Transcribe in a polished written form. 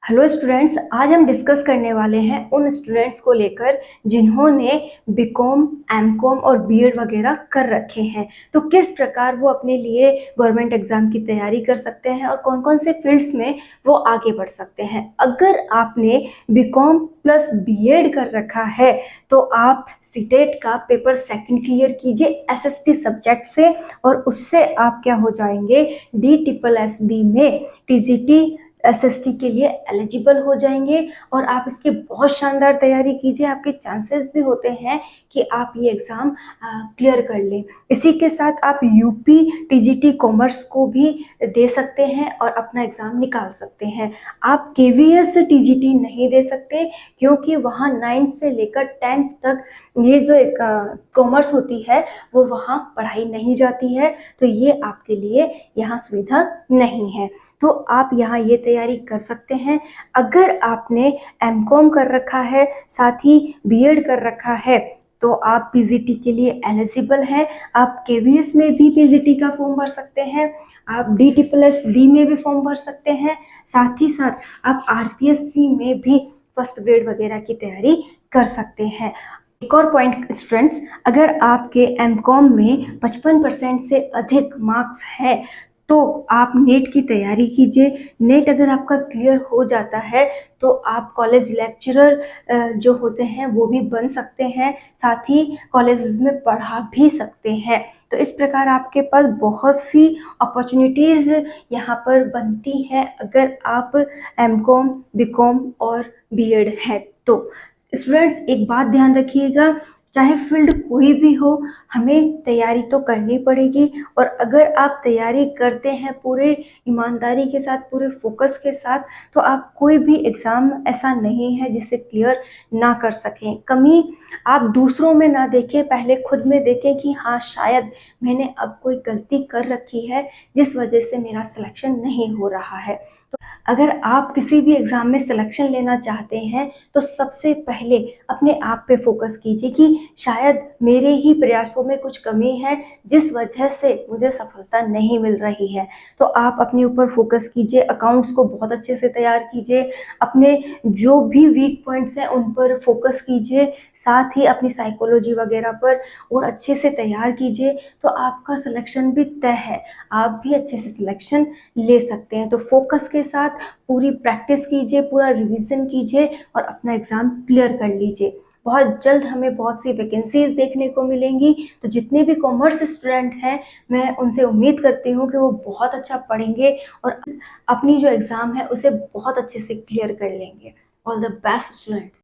Hello students, आज हम discuss करने वाले हैं उन स्टूडेंट्स को लेकर जिन्होंने बीकॉम, एमकॉम और बीएड वगैरह कर रखे हैं। तो किस प्रकार वो अपने लिए गवर्नमेंट एग्जाम की तैयारी कर सकते हैं और कौन कौन से फील्ड्स में वो आगे बढ़ सकते हैं। अगर आपने बीकॉम प्लस बीएड कर रखा है तो आप सीटेट का पेपर सेकंड क्लियर कीजिए एसएसटी सब्जेक्ट से, और उससे आप क्या हो जाएंगे, DSSB में टीजीटी एसएसटी के लिए एलिजिबल हो जाएंगे। और आप इसकी बहुत शानदार तैयारी कीजिए, आपके चांसेस भी होते हैं कि आप ये एग्ज़ाम क्लियर कर लें। इसी के साथ आप यूपी टीजीटी कॉमर्स को भी दे सकते हैं और अपना एग्ज़ाम निकाल सकते हैं। आप केवीएस टीजीटी नहीं दे सकते क्योंकि वहाँ 9th से लेकर 10th तक ये जो एक कॉमर्स होती है वो वहाँ पढ़ाई नहीं जाती है, तो ये आपके लिए यहाँ सुविधा नहीं है। तो आप यहाँ ये तैयारी कर सकते हैं। अगर आपने एमकॉम कर रखा है साथ ही बीएड कर रखा है तो आप पीजीटी के लिए एलिजिबल हैं। आप केवीएस में भी पीजीटी का फॉर्म भर सकते हैं, आप DSSB में भी फॉर्म भर सकते हैं, साथ ही साथ आप आरपीएससी में भी फर्स्ट ग्रेड वगैरह की तैयारी कर सकते हैं। एक और पॉइंट स्टूडेंट्स, अगर आपके एमकॉम में 55% से अधिक मार्क्स है तो आप नेट की तैयारी कीजिए। नेट अगर आपका क्लियर हो जाता है तो आप कॉलेज लेक्चरर जो होते हैं वो भी बन सकते हैं, साथ ही कॉलेजेस में पढ़ा भी सकते हैं। तो इस प्रकार आपके पास बहुत सी अपॉर्चुनिटीज़ यहाँ पर बनती हैं अगर आप एमकॉम, बीकॉम और बीएड है तो। स्टूडेंट्स, एक बात ध्यान रखिएगा, चाहे फील्ड कोई भी हो, हमें तैयारी तो करनी पड़ेगी। और अगर आप तैयारी करते हैं पूरे ईमानदारी के साथ, पूरे फोकस के साथ, तो आप कोई भी एग्ज़ाम ऐसा नहीं है जिसे क्लियर ना कर सकें। कमी आप दूसरों में ना देखें, पहले खुद में देखें कि हाँ शायद मैंने अब कोई गलती कर रखी है जिस वजह से मेरा सिलेक्शन नहीं हो रहा है। तो अगर आप किसी भी एग्ज़ाम में सिलेक्शन लेना चाहते हैं तो सबसे पहले अपने आप पे फोकस कीजिए कि शायद मेरे ही प्रयासों में कुछ कमी है जिस वजह से मुझे सफलता नहीं मिल रही है। तो आप अपने ऊपर फोकस कीजिए, अकाउंट्स को बहुत अच्छे से तैयार कीजिए, अपने जो भी वीक पॉइंट्स हैं उन पर फोकस कीजिए, साथ ही अपनी साइकोलॉजी वगैरह पर और अच्छे से तैयार कीजिए, तो आपका सिलेक्शन भी तय है, आप भी अच्छे से सिलेक्शन ले सकते हैं। तो फोकस के साथ पूरी प्रैक्टिस कीजिए, पूरा रिवीजन कीजिए और अपना एग्ज़ाम क्लियर कर लीजिए। बहुत जल्द हमें बहुत सी वैकेंसीज देखने को मिलेंगी, तो जितने भी कॉमर्स स्टूडेंट हैं मैं उनसे उम्मीद करती हूँ कि वो बहुत अच्छा पढ़ेंगे और अपनी जो एग्ज़ाम है उसे बहुत अच्छे से क्लियर कर लेंगे। All the best students.